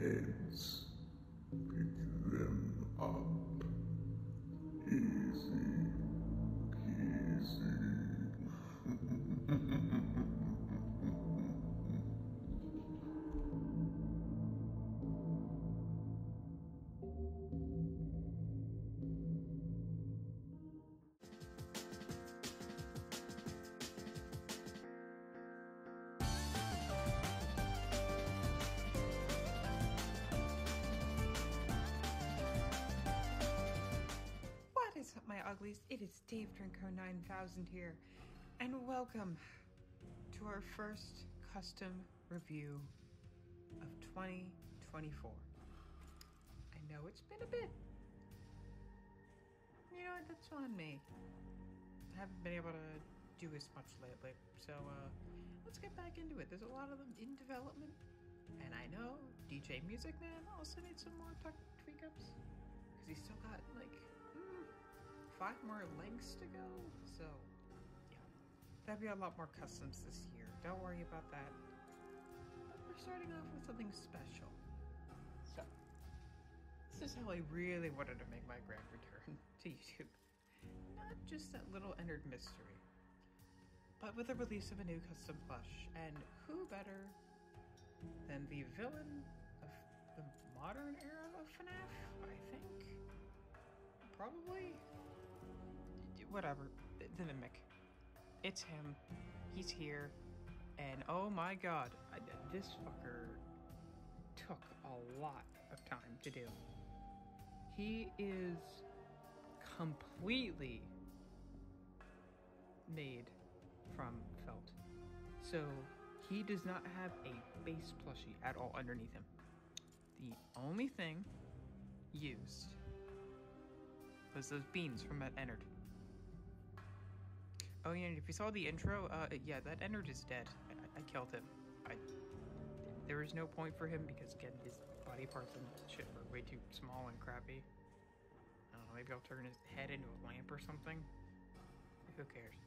heads. Pick them up. Easy peasy. What is up, my uglies? It is Dave Drinko 9000 here, and welcome to our first custom review of 2024. I know it's been a bit. You know, that's on me. I haven't been able to do as much lately, so let's get back into it. There's a lot of them in development, and I know DJ Music Man also needs some more tech tweak-ups, because he's still got, like, 5 more legs to go, so yeah, there'll be a lot more customs this year. Don't worry about that. But we're starting off with something special. So, this is how I really wanted to make my grand return to YouTube. Not just that little entered mystery, but with the release of a new custom plush, and who better than the villain of the modern era of Fnaf, I think? Probably? Whatever, the Mimic. It's him. He's here. And oh my god, this fucker took a lot of time to do. He is completely made from felt. So he does not have a base plushie at all underneath him. The only thing used was those beans from that Ennard. Oh yeah, and if you saw the intro, yeah, that Ennard is dead. I killed him. There was no point for him because, again, his body parts and shit were way too small and crappy. I don't know, maybe I'll turn his head into a lamp or something. Who cares?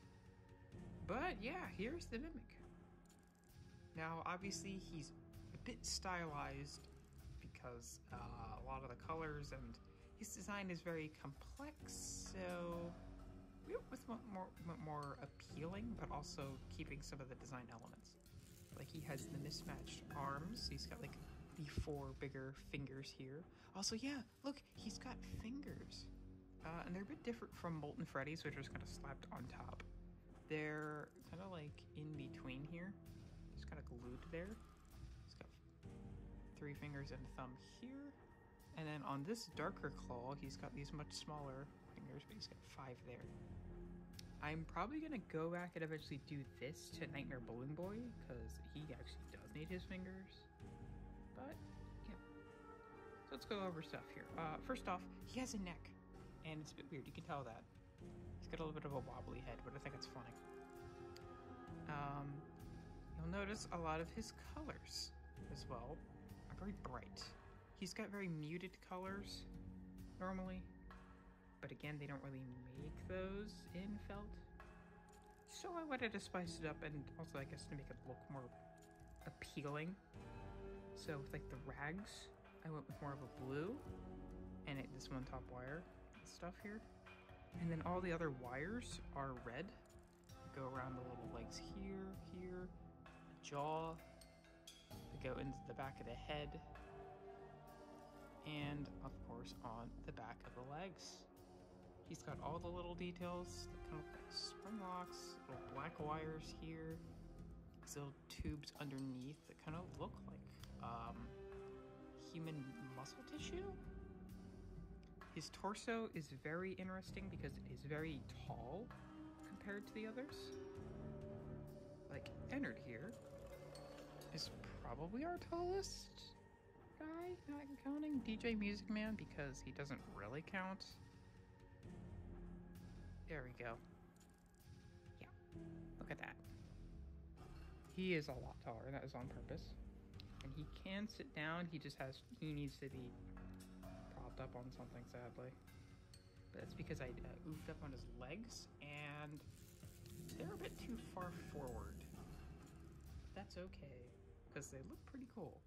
But yeah, here's the Mimic. Now, obviously, he's a bit stylized because a lot of the colors and his design is very complex, so we went with more appealing, but also keeping some of the design elements. Like, he has the mismatched arms. He's got, like, the 4 bigger fingers here. Also, yeah, look, he's got fingers. And they're a bit different from Molten Freddy's, which was kind of slapped on top. They're kind of, like, in between here. Just kind of glued there. He's got 3 fingers and a thumb here. And then on this darker claw, he's got these much smaller fingers, but he's got 5 there. I'm probably gonna go back and eventually do this to Nightmare Bowling Boy, because he actually does need his fingers. But, yeah. So let's go over stuff here. First off, he has a neck, and it's a bit weird, you can tell that. He's got a little bit of a wobbly head, but I think it's funny. You'll notice a lot of his colors as well are very bright. He's got very muted colors normally, but again, they don't really make those in felt. So I wanted to spice it up, and also I guess to make it look more appealing. So with, like, the rags, I went with more of a blue, and this one top wire and stuff here. And then all the other wires are red. They go around the little legs here, the jaw, they go into the back of the head, and of course on the back of the legs. He's got all the little details that kind of look like spring locks, little black wires here, these little tubes underneath that kind of look like human muscle tissue. His torso is very interesting because it is very tall compared to the others. Like, Ennard here is probably our tallest guy, not counting DJ Music Man because he doesn't really count. There we go. Yeah, look at that. He is a lot taller, that is on purpose. And he can sit down, he needs to be propped up on something, sadly. But that's because I oofed up on his legs, and they're a bit too far forward. That's okay, because they look pretty cool.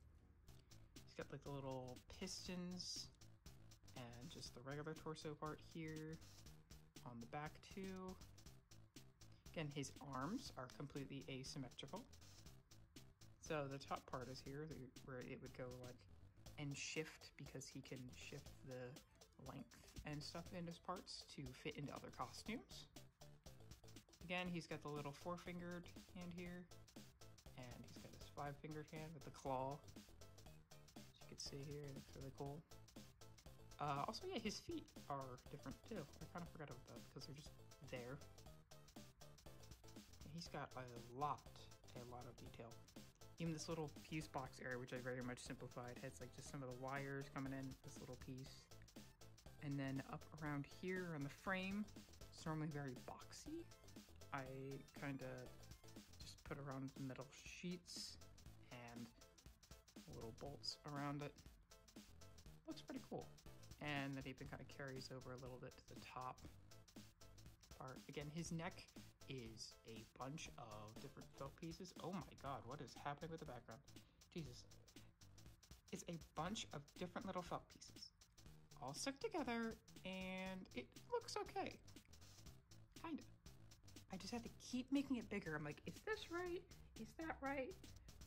He's got like the little pistons and just the regular torso part here on the back too. Again, his arms are completely asymmetrical. So the top part is here where it would go like and shift because he can shift the length and stuff in his parts to fit into other costumes. Again, he's got the little 4-fingered hand here, and he's got his 5-fingered hand with the claw. As you can see here, it looks really cool. Also, yeah, his feet are different too. I kind of forgot about that because they're just there. And he's got a lot of detail. Even this little fuse box area, which I very much simplified, has like just some of the wires coming in, this little piece. And then up around here on the frame, it's normally very boxy. I kind of just put around metal sheets and little bolts around it. Looks pretty cool. And then even kind of carries over a little bit to the top part. Again, his neck is a bunch of different felt pieces. Oh my god, what is happening with the background? Jesus. It's a bunch of different little felt pieces, all stuck together, and it looks okay. Kinda. I just had to keep making it bigger. I'm like, is this right? Is that right?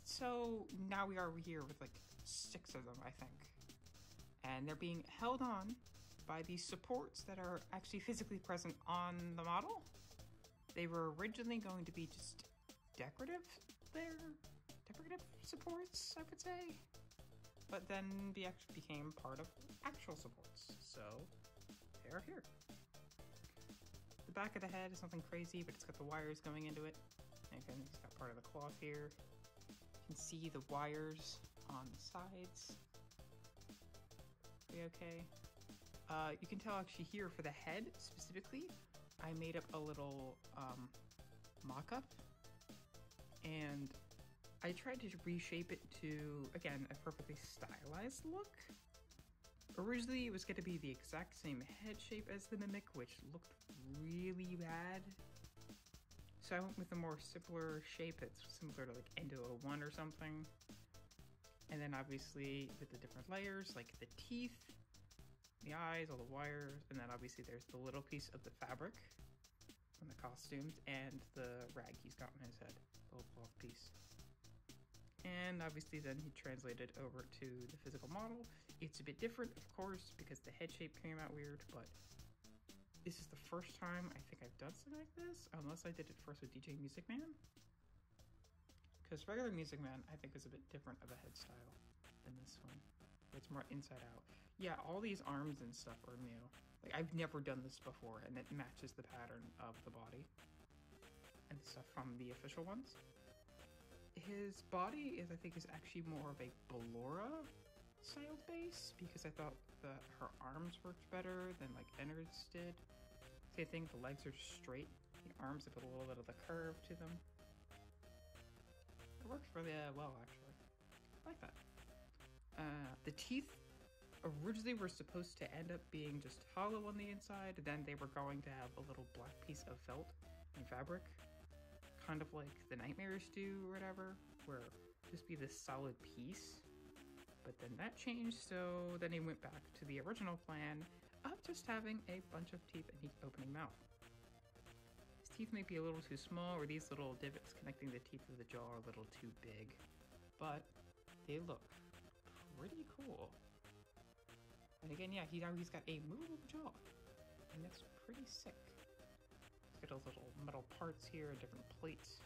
So now we are here with like 6 of them, I think. And they're being held on by these supports that are actually physically present on the model. They were originally going to be just decorative supports, I would say. But then they actually became part of actual supports. So they're here. The back of the head is nothing crazy, but it's got the wires going into it. And again, it's got part of the cloth here. You can see the wires on the sides. Pretty okay. You can tell actually here for the head specifically, I made up a little mock-up, and I tried to reshape it to, again, a perfectly stylized look. Originally, it was going to be the exact same head shape as the Mimic, which looked really bad. So I went with a more simpler shape that's similar to like Endo 01 or something. And then obviously with the different layers, like the teeth, the eyes, all the wires, and then obviously there's the little piece of the fabric from the costumes and the rag he's got on his head, the little cloth piece. And obviously then he translated over to the physical model. It's a bit different, of course, because the head shape came out weird, but this is the first time I think I've done something like this, unless I did it first with DJ Music Man. Because regular Music Man, I think, is a bit different of a head style than this one. It's more inside out. Yeah, all these arms and stuff are new. Like, I've never done this before, and it matches the pattern of the body and stuff from the official ones. His body is, I think, is actually more of a Ballora styled base, because I thought that her arms worked better than like Ennard's did. Same thing, the legs are straight. The arms have a little bit of the curve to them. It works really well, actually. I like that. The teeth originally were supposed to end up being just hollow on the inside, and then they were going to have a little black piece of felt and fabric, kind of like the Nightmares do or whatever, where just be this solid piece. But then that changed, so then he went back to the original plan of just having a bunch of teeth and an opening mouth. His teeth might be a little too small, or these little divots connecting the teeth of the jaw are a little too big, but they look pretty cool. And again, yeah, he's got a movable jaw, and that's pretty sick. He's got those little metal parts here, different plates.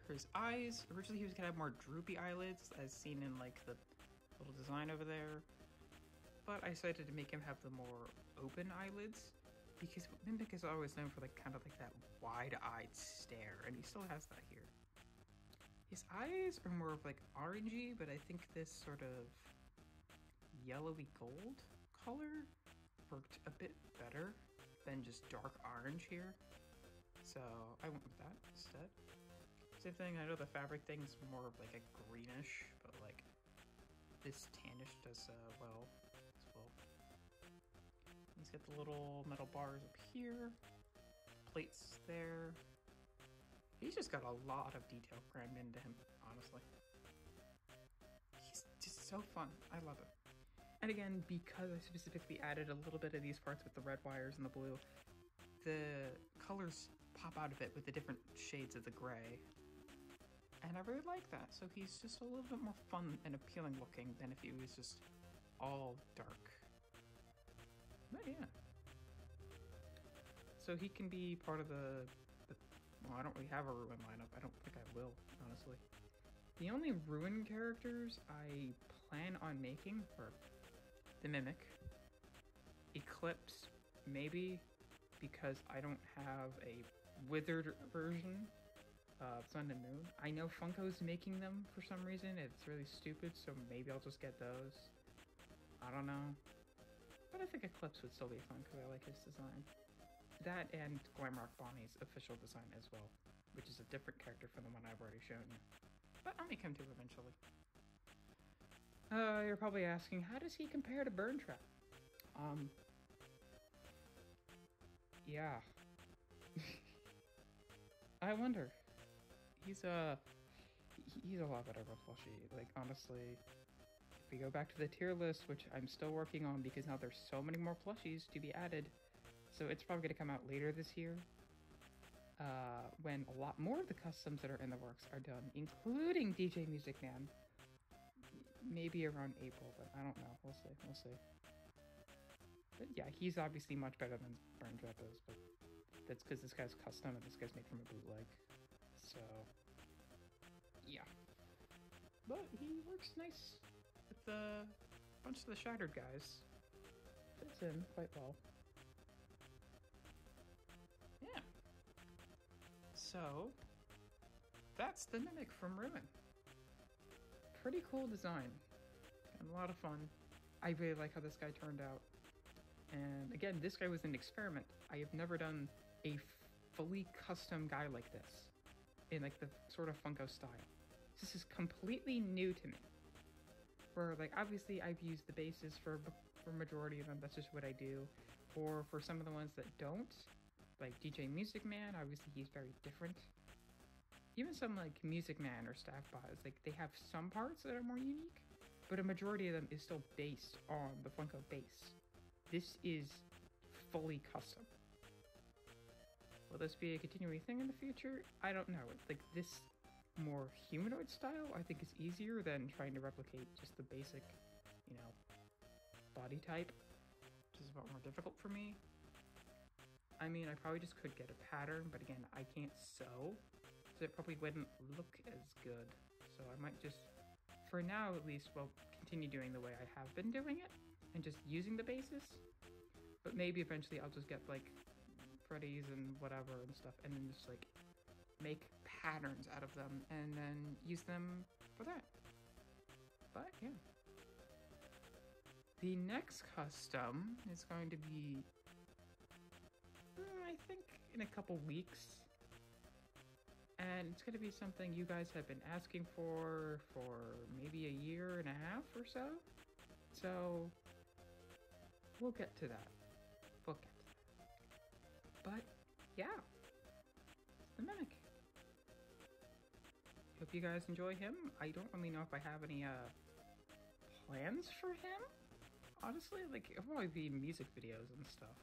For his eyes, originally he was gonna have more droopy eyelids, as seen in like the little design over there. But I decided to make him have the more open eyelids, because Mimic is always known for like kind of like that wide-eyed stare, and he still has that here. His eyes are more of like orangey, but I think this sort of yellowy gold color worked a bit better than just dark orange here. So I went with that instead. Same thing, I know the fabric thing's more of like a greenish, but like this tannish does well as well. He's got the little metal bars up here, plates there. He's just got a lot of detail crammed into him, honestly. So fun. I love it. And again, because I specifically added a little bit of these parts with the red wires and the blue, the colors pop out of it with the different shades of the gray. And I really like that. So he's just a little bit more fun and appealing looking than if he was just all dark. But yeah. So he can be part of the well, I don't really have a Ruin lineup. I don't think I will, honestly. The only Ruin characters I plan on making are the Mimic, Eclipse, maybe, because I don't have a withered version of Sun and Moon. I know Funko's making them for some reason. It's really stupid, so maybe I'll just get those. I don't know. But I think Eclipse would still be fun because I like his design. That and Glamrock Bonnie's official design as well, which is a different character from the one I've already shown you. But I'll make him too eventually. You're probably asking, how does he compare to Burn Trap? Yeah. I wonder. He's a lot better of a plushie. Like, honestly, if we go back to the tier list, which I'm still working on because now there's so many more plushies to be added, so it's probably going to come out later this year, when a lot more of the customs that are in the works are done, including DJ Music Man. Maybe around April, but I don't know. We'll see. But yeah, he's obviously much better than Burn Trap is, but that's because this guy's custom and this guy's made from a bootleg. So, yeah. But he works nice with a bunch of the Shattered guys. Fits in quite well. Yeah. So, that's the Mimic from Ruin. Pretty cool design and a lot of fun. I really like how this guy turned out. And again, this guy was an experiment. I have never done a fully custom guy like this in like the sort of Funko style. This is completely new to me. Where like obviously I've used the bases for majority of them. That's just what I do. Or for some of the ones that don't, like DJ Music Man, obviously he's very different. Even some like Music Man or Staff Bots, like they have some parts that are more unique, but a majority of them is still based on the Funko base. This is fully custom. Will this be a continuing thing in the future? I don't know. Like this more humanoid style, I think is easier than trying to replicate just the basic, you know, body type, which is about more difficult for me. I mean, I probably just could get a pattern, but again, I can't sew. So it probably wouldn't look as good. So I might just, for now at least, well, continue doing the way I have been doing it and just using the bases. But maybe eventually I'll just get like Freddy's and whatever and stuff and then just like make patterns out of them and then use them for that. But yeah. The next custom is going to be, I think in a couple weeks. And it's going to be something you guys have been asking for maybe a year and a half or so. So, we'll get to that. But, yeah. The Mimic. Hope you guys enjoy him. I don't really know if I have any plans for him. Honestly, like, it'll probably be music videos and stuff.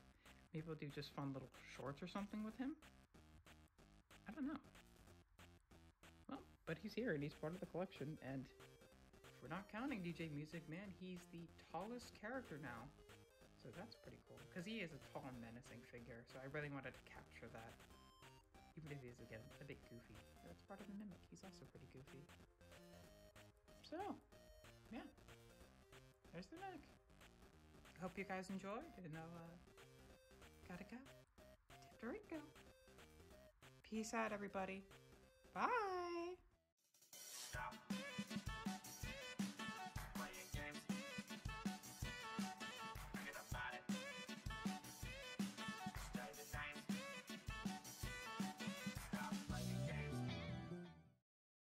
Maybe we'll do just fun little shorts or something with him. I don't know. Well, but he's here and he's part of the collection, and if we're not counting DJ Music Man, he's the tallest character now. So that's pretty cool, because he is a tall, menacing figure, so I really wanted to capture that. Even if he is, again, a bit goofy. That's part of the Mimic. He's also pretty goofy. So, yeah. There's the Mimic. I hope you guys enjoyed, and I'll, gotta go. Tip to Rico. Peace out, everybody. Bye! Stop.